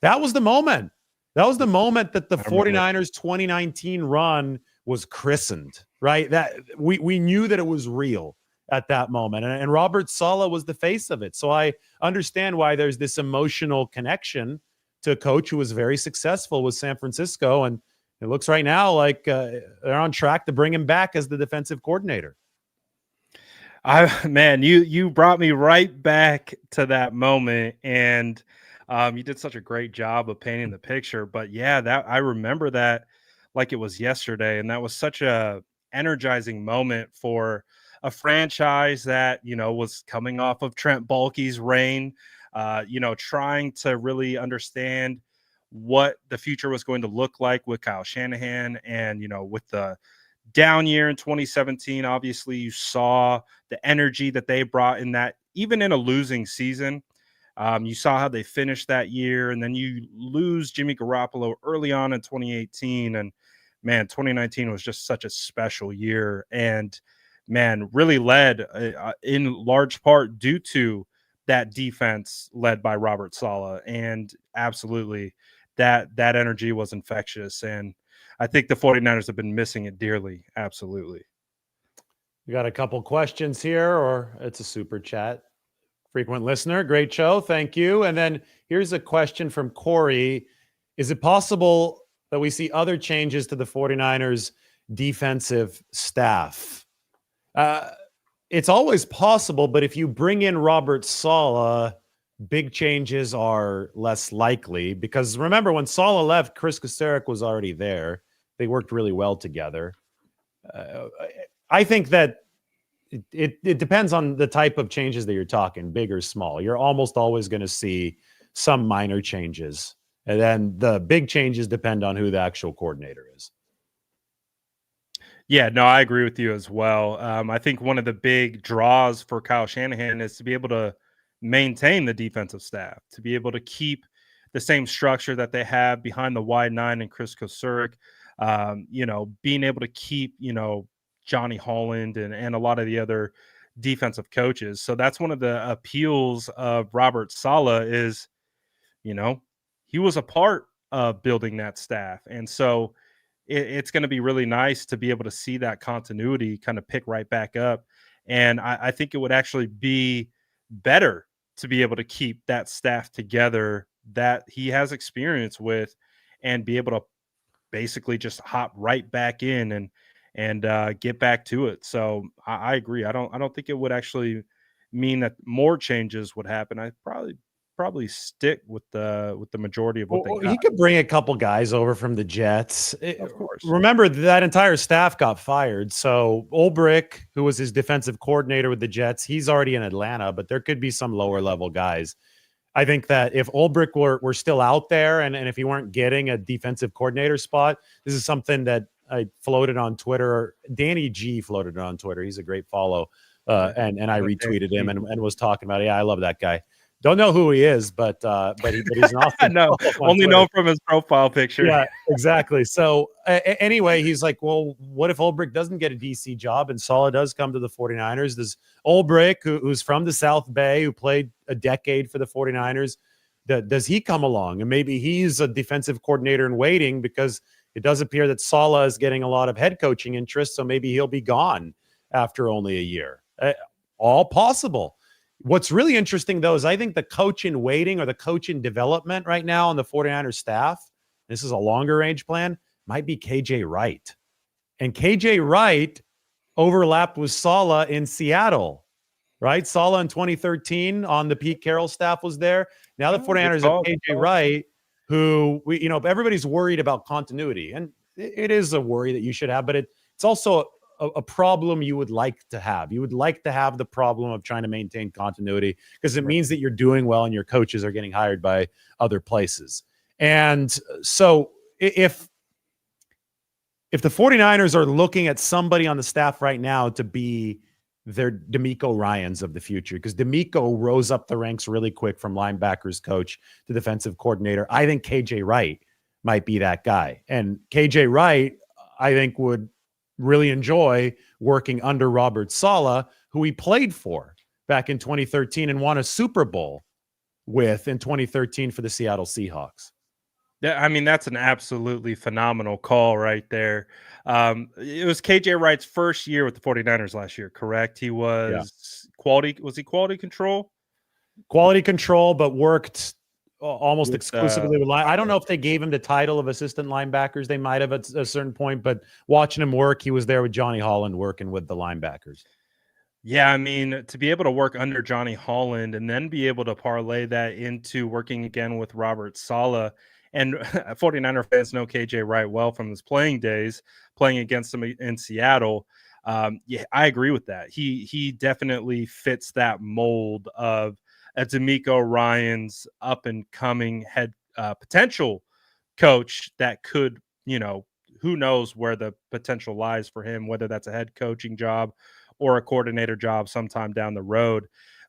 that was the moment. That was the moment that the 49ers 2019 run was christened, right? That we knew that it was real at that moment. And Robert Saleh was the face of it. So I understand why there's this emotional connection to a coach who was very successful with San Francisco. And it looks right now like they're on track to bring him back as the defensive coordinator. Man, you brought me right back to that moment, and you did such a great job of painting the picture. But yeah, that I remember that like it was yesterday, and that was such a energizing moment for a franchise that was coming off of Trent Baalke's reign. trying to really understand what the future was going to look like with Kyle Shanahan. And, with the down year in 2017, obviously you saw the energy that they brought in that, even in a losing season. You saw how they finished that year, and then you lose Jimmy Garoppolo early on in 2018. And man, 2019 was just such a special year, and man, really led in large part due to that defense led by Robert Saleh. And absolutely, that energy was infectious. And I think the 49ers have been missing it dearly. Absolutely. We got a couple questions here, or it's a super chat. Frequent listener, great show. Thank you. And then here's a question from Corey. Is it possible that we see other changes to the 49ers defensive staff? It's always possible, but if you bring in Robert Saleh, big changes are less likely, because remember, when Saleh left, Chris Kasarik was already there. They worked really well together. I think that it depends on the type of changes that you're talking, big or small. You're almost always going to see some minor changes. And then the big changes depend on who the actual coordinator is. Yeah, no, I agree with you as well. I think one of the big draws for Kyle Shanahan is to be able to maintain the defensive staff, to be able to keep the same structure that they have behind the wide nine and Chris Kosurik. Being able to keep, Johnny Holland and a lot of the other defensive coaches. So that's one of the appeals of Robert Saleh is, he was a part of building that staff. And so it's going to be really nice to be able to see that continuity kind of pick right back up. And I think it would actually be better to be able to keep that staff together that he has experience with and be able to basically just hop right back in and get back to it. So I agree. I don't think it would actually mean that more changes would happen. I probably stick with the majority of what they got. He could bring a couple guys over from the Jets. Of course. Remember, that entire staff got fired. So Ulbrich, who was his defensive coordinator with the Jets, he's already in Atlanta, but there could be some lower level guys. I think that if Ulbrich were still out there and if he weren't getting a defensive coordinator spot, this is something that I floated on Twitter. Danny G floated it on Twitter. He's a great follow. And I retweeted him and was talking about it. Yeah, I love that guy. Don't know who he is, but he's an awesome. No, only know from his profile picture. Yeah, exactly. So anyway, he's like, well, what if Ulbrich doesn't get a DC job and Saleh does come to the 49ers? Does Ulbrich, who's from the South Bay, who played a decade for the 49ers, does he come along? And maybe he's a defensive coordinator in waiting, because it does appear that Saleh is getting a lot of head coaching interest. So maybe he'll be gone after only a year. All possible. What's really interesting, though, is I think the coach in waiting or the coach in development right now on the 49ers staff, this is a longer range plan, might be KJ Wright. And KJ Wright overlapped with Saleh in Seattle, right? Saleh in 2013 on the Pete Carroll staff was there. Now the 49ers have KJ Wright, who everybody's worried about continuity. And it is a worry that you should have, but it's also a problem you would like to have. You would like to have the problem of trying to maintain continuity, because it means that you're doing well and your coaches are getting hired by other places. And so if the 49ers are looking at somebody on the staff right now to be their DeMeco Ryans of the future, because DeMeco rose up the ranks really quick from linebackers coach to defensive coordinator, I think KJ Wright might be that guy. And KJ Wright, I think, would really enjoy working under Robert Saleh, who he played for back in 2013 and won a Super Bowl with in 2013 for the Seattle Seahawks. Yeah, I mean, that's an absolutely phenomenal call right there. It was KJ Wright's first year with the 49ers last year, correct? He was quality. Was he quality control? Quality control, but worked almost exclusively with line. I don't know if they gave him the title of assistant linebackers. They might have at a certain point, but watching him work, he was there with Johnny Holland working with the linebackers. Yeah, I mean, to be able to work under Johnny Holland and then be able to parlay that into working again with Robert Saleh. And 49er fans know KJ Wright well from his playing days, playing against him in Seattle. Yeah, I agree with that. He definitely fits that mold of D'Amico Ryan's up and coming head potential coach that could, who knows where the potential lies for him, whether that's a head coaching job or a coordinator job sometime down the road.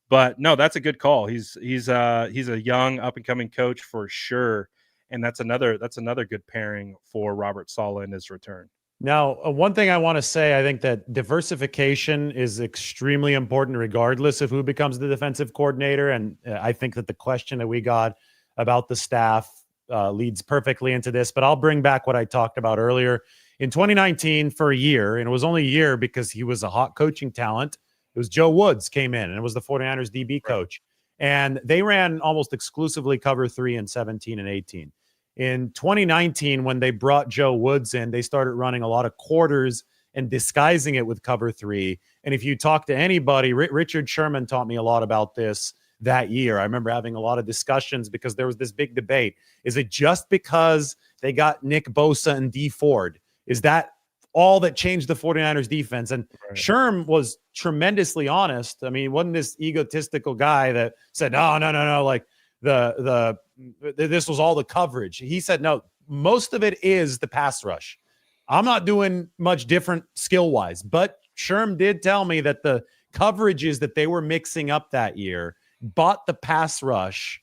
But no, that's a good call. He's a young up and coming coach for sure, and that's another good pairing for Robert Saleh in his return. Now, one thing I want to say, I think that diversification is extremely important, regardless of who becomes the defensive coordinator. And I think that the question that we got about the staff leads perfectly into this. But I'll bring back what I talked about earlier. In 2019, for a year, and it was only a year because he was a hot coaching talent, it was Joe Woods came in and it was the 49ers DB coach. And they ran almost exclusively cover 3 in 17 and 18. In 2019, when they brought Joe Woods in, they started running a lot of quarters and disguising it with cover 3. And if you talk to anybody, Richard Sherman taught me a lot about this that year. I remember having a lot of discussions because there was this big debate. Is it just because they got Nick Bosa and Dee Ford? Is that all that changed the 49ers defense? And Right. Sherm was tremendously honest. I mean, he wasn't this egotistical guy that said, no, like this was all the coverage. He said, no, most of it is the pass rush. I'm not doing much different skill wise, but Sherm did tell me that the coverages that they were mixing up that year bought the pass rush,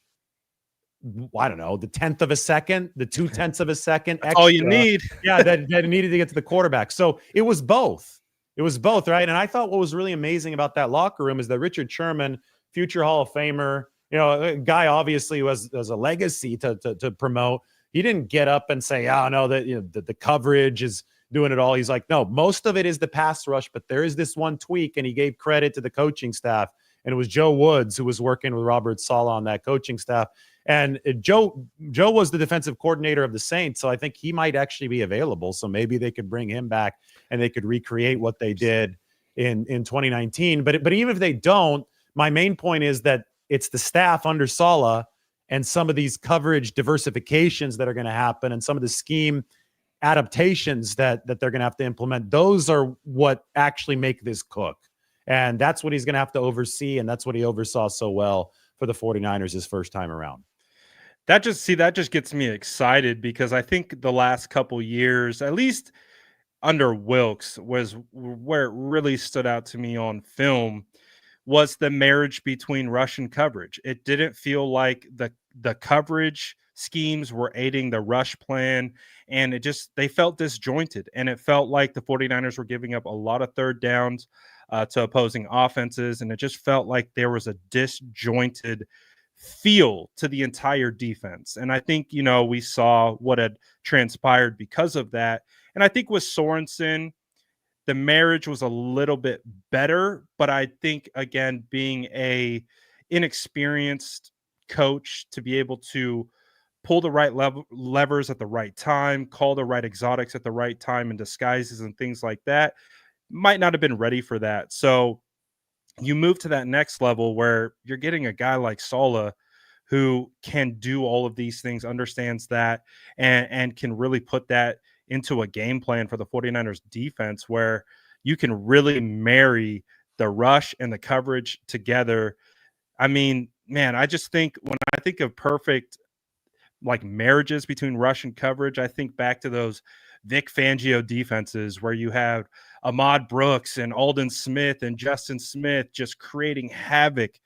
I don't know, the 10th of a second, the 2/10 of a second That's extra. all you need. Yeah, that needed to get to the quarterback. So it was both. It was both, right? And I thought what was really amazing about that locker room is that Richard Sherman, future Hall of Famer, a guy obviously who has a legacy to promote. He didn't get up and say, "Oh no, that the coverage is doing it all." He's like, "No, most of it is the pass rush, but there is this one tweak," and he gave credit to the coaching staff. And it was Joe Woods who was working with Robert Saleh on that coaching staff. And Joe was the defensive coordinator of the Saints, so I think he might actually be available. So maybe they could bring him back and they could recreate what they did in 2019. But even if they don't, my main point is that it's the staff under Saleh and some of these coverage diversifications that are going to happen and some of the scheme adaptations that they're going to have to implement. Those are what actually make this cook. And that's what he's going to have to oversee. And that's what he oversaw so well for the 49ers his first time around. That just gets me excited because I think the last couple years, at least under Wilkes, was where it really stood out to me on film was the marriage between rush and coverage. It didn't feel like the coverage schemes were aiding the rush plan, and they felt disjointed, and it felt like the 49ers were giving up a lot of third downs to opposing offenses, and it just felt like there was a disjointed feel to the entire defense. And I think, we saw what had transpired because of that. And I think with Sorensen, the marriage was a little bit better, but I think, again, being a inexperienced coach, to be able to pull the right levers at the right time, call the right exotics at the right time, and disguises and things like that, might not have been ready for that. So you move to that next level where you're getting a guy like Saleh who can do all of these things, understands that, and can really put that into a game plan for the 49ers defense where you can really marry the rush and the coverage together. I mean, man, I just think when I think of perfect like marriages between rush and coverage, I think back to those Vic Fangio defenses where you have Ahmad Brooks and Aldon Smith and Justin Smith just creating havoc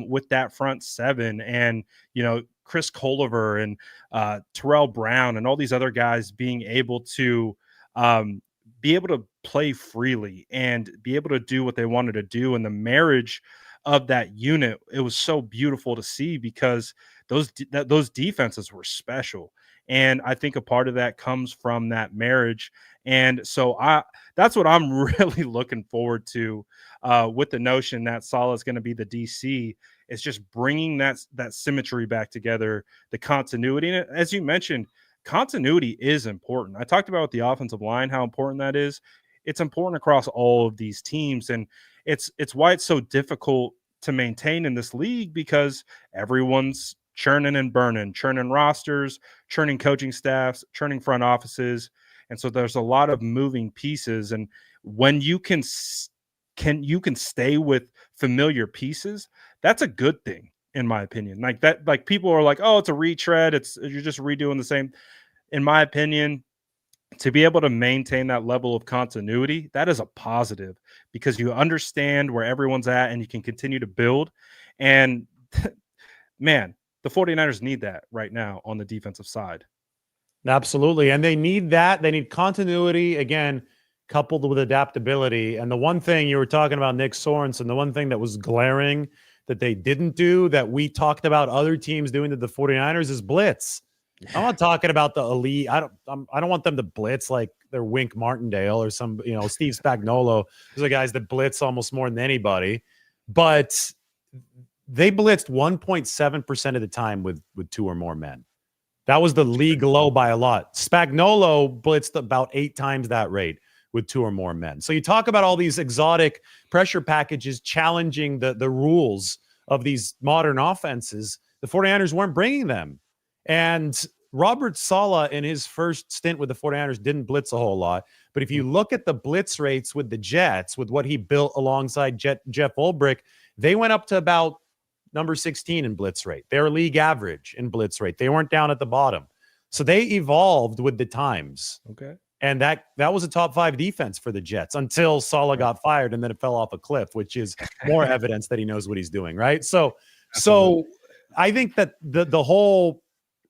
with that front seven, and Chris Colliver and Terrell Brown and all these other guys being able to play freely and be able to do what they wanted to do. And the marriage of that unit, it was so beautiful to see because those defenses were special. And I think a part of that comes from that marriage. And so that's what I'm really looking forward to with the notion that Saleh is going to be the DC. It's just bringing that symmetry back together, the continuity. And as you mentioned, continuity is important. I talked about with the offensive line, how important that is. It's important across all of these teams. And it's why it's so difficult to maintain in this league, because everyone's churning and burning, churning rosters, churning coaching staffs, churning front offices. And so there's a lot of moving pieces. And when you can stay with familiar pieces, that's a good thing. in my opinion. Like that, like people are like, oh, it's a retread. You're just redoing the same. In my opinion, to be able to maintain that level of continuity, that is a positive because you understand where everyone's at and you can continue to build. And man, the 49ers need that right now on the defensive side. Absolutely. And they need that. They need continuity, again, coupled with adaptability. And the one thing you were talking about, Nick Sorensen, the one thing that was glaring that they didn't do that we talked about other teams doing to the 49ers is blitz. I'm not talking about the elite. I don't want them to blitz like they're Wink Martindale or some, Steve Spagnuolo. Those are guys that blitz almost more than anybody. But they blitzed 1.7% of the time with two or more men. That was the league low by a lot. Spagnuolo blitzed about 8 times that rate with 2 or more men. So you talk about all these exotic pressure packages challenging the rules of these modern offenses. The 49ers weren't bringing them. And Robert Saleh in his first stint with the 49ers didn't blitz a whole lot. But if you look at the blitz rates with the Jets, with what he built alongside Jeff Ulbrich, they went up to about number 16 in blitz rate. They're league average in blitz rate. They weren't down at the bottom. So they evolved with the times. Okay. And that was a top 5 defense for the Jets until Saleh got fired and then it fell off a cliff, which is more evidence that he knows what he's doing, right? So I think that the whole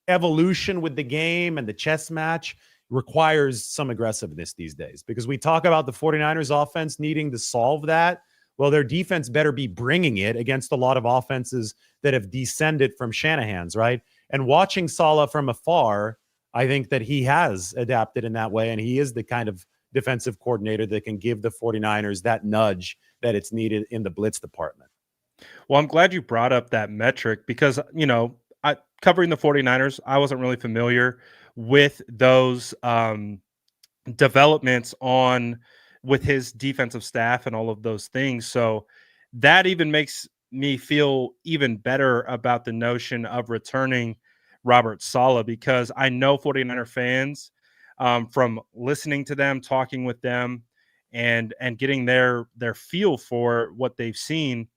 evolution with the game and the chess match requires some aggressiveness these days because we talk about the 49ers offense needing to solve that. Well, their defense better be bringing it against a lot of offenses that have descended from Shanahan's, right? And watching Saleh from afar, I think that he has adapted in that way, and he is the kind of defensive coordinator that can give the 49ers that nudge that it's needed in the blitz department. Well, I'm glad you brought up that metric because, covering the 49ers, I wasn't really familiar with those developments with his defensive staff and all of those things. So that even makes me feel even better about the notion of returning Robert Saleh because I know 49er fans from listening to them, talking with them, and getting their feel for what they've seen.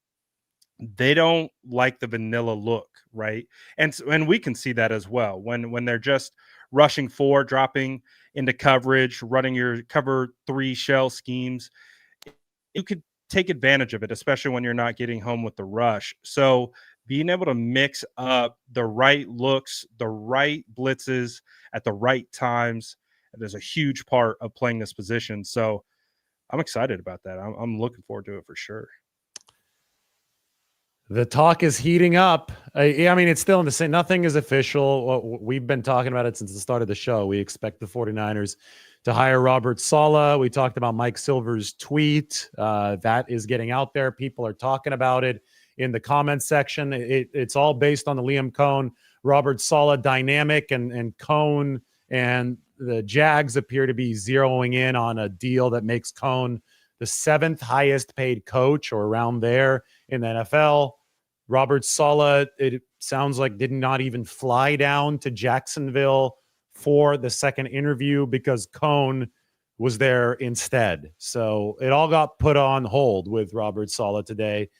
They don't like the vanilla look, right? And we can see that as well when they're just rushing 4, dropping into coverage, running your cover 3 shell schemes. You could take advantage of it, especially when you're not getting home with the rush. So being able to mix up the right looks, the right blitzes at the right times, there's a huge part of playing this position. So I'm excited about that. I'm looking forward to it for sure. The talk is heating up. I mean, it's still in the same. Nothing is official. We've been talking about it since the start of the show. We expect the 49ers to hire Robert Saleh. We talked about Mike Silver's tweet. That is getting out there. People are talking about it in the comments section. It's all based on the Liam Cohn, Robert Saleh dynamic, and Cohn and the Jags appear to be zeroing in on a deal that makes Cohn the 7th highest paid coach or around there in the NFL. Robert Saleh, it sounds like, did not even fly down to Jacksonville for the second interview because Cohn was there instead. So it all got put on hold with Robert Saleh today.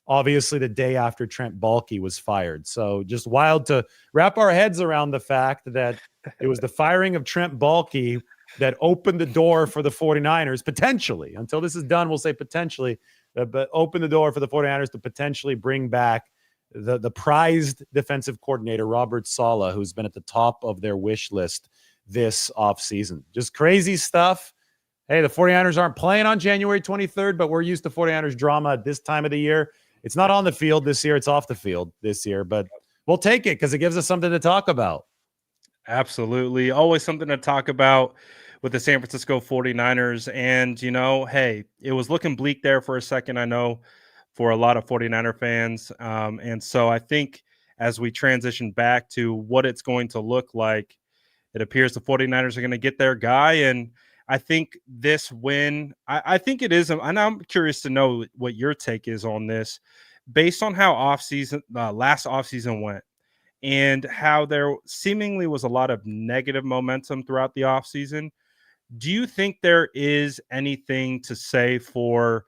Obviously, the day after Trent Baalke was fired. So just wild to wrap our heads around the fact that it was the firing of Trent Baalke that opened the door for the 49ers, potentially. Until this is done, we'll say potentially, but open the door for the 49ers to potentially bring back the prized defensive coordinator, Robert Saleh, who's been at the top of their wish list this offseason. Just crazy stuff. Hey, the 49ers aren't playing on January 23rd, but we're used to 49ers drama at this time of the year. It's not on the field this year. It's off the field this year, but we'll take it because it gives us something to talk about. Absolutely. Always something to talk about with the San Francisco 49ers. And, hey, it was looking bleak there for a second, I know, for a lot of 49er fans. And so I think as we transition back to what it's going to look like, it appears the 49ers are going to get their guy. And I think this win, I think it is, and I'm curious to know what your take is on this, based on how last offseason went. And how there seemingly was a lot of negative momentum throughout the offseason. Do you think there is anything to say for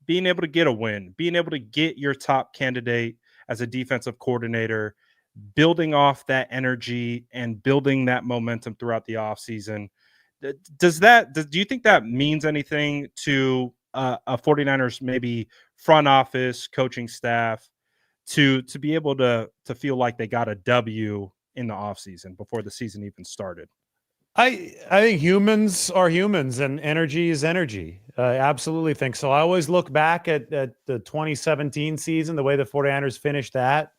being able to get a win, being able to get your top candidate as a defensive coordinator, building off that energy and building that momentum throughout the offseason. Do you think that means anything to a 49ers maybe front office, coaching staff to be able to feel like they got a W in the offseason before the season even started? I think humans are humans and energy is energy. I absolutely think so. I always look back at the 2017 season, the way the 49ers finished that.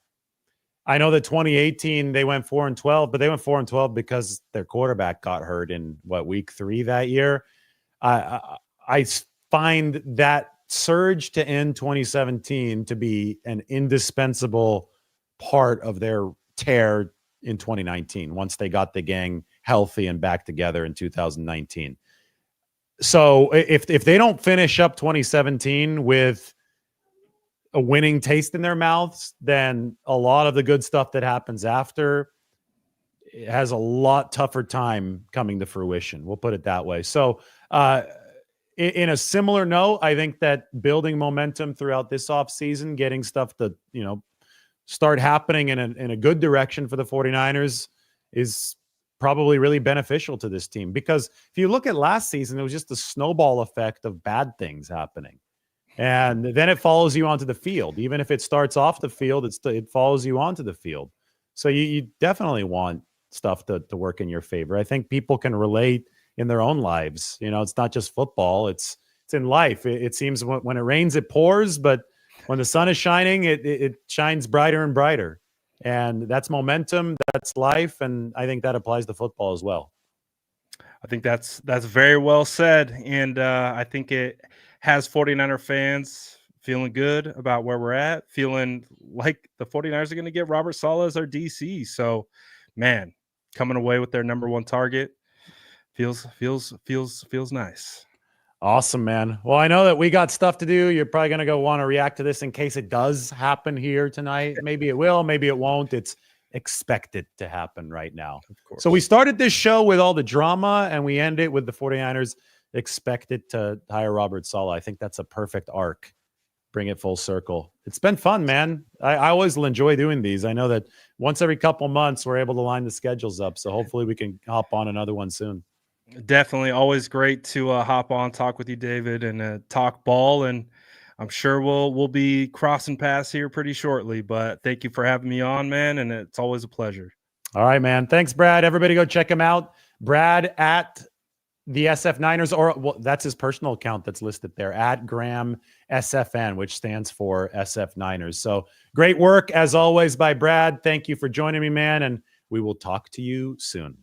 I know that 2018 they went 4-12, but they went 4-12 because their quarterback got hurt in week 3 that year. I find that surge to end 2017 to be an indispensable part of their tear in 2019 once they got the gang healthy and back together in 2019. So if they don't finish up 2017 with a winning taste in their mouths, then a lot of the good stuff that happens after has a lot tougher time coming to fruition. We'll put it that way. So in a similar note, I think that building momentum throughout this offseason, getting stuff to, start happening in a good direction for the 49ers is probably really beneficial to this team. Because if you look at last season, it was just a snowball effect of bad things happening. And then it follows you onto the field. Even if it starts off the field, it follows you onto the field. So you definitely want stuff to work in your favor. I think people can relate in their own lives. It's not just football. It's in life. It seems when it rains, it pours, but when the sun is shining, it shines brighter and brighter. And that's momentum. That's life. And I think that applies to football as well. I think that's very well said. And I think it has 49er fans feeling good about where we're at, feeling like the 49ers are going to get Robert Saleh as our DC. So, man, coming away with their number one target feels nice. Awesome, man. Well, I know that we got stuff to do. You're probably going to go want to react to this in case it does happen here tonight. Maybe it will, maybe it won't. It's expected to happen right now. Of course. So we started this show with all the drama and we end it with the 49ers expected to hire Robert Saleh. I think that's a perfect arc. Bring it full circle. It's been fun, man. I always enjoy doing these. I know that once every couple months we're able to line the schedules up. So hopefully we can hop on another one soon. Definitely. Always great to hop on, talk with you, David, and talk ball. And I'm sure we'll be crossing paths here pretty shortly. But thank you for having me on, man. And it's always a pleasure. All right, man. Thanks, Brad. Everybody go check him out. Brad at the SF Niners, or that's his personal account that's listed there, at Graham SFN, which stands for SF Niners. So great work as always by Brad. Thank you for joining me, man. And we will talk to you soon.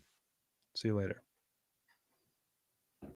See you later.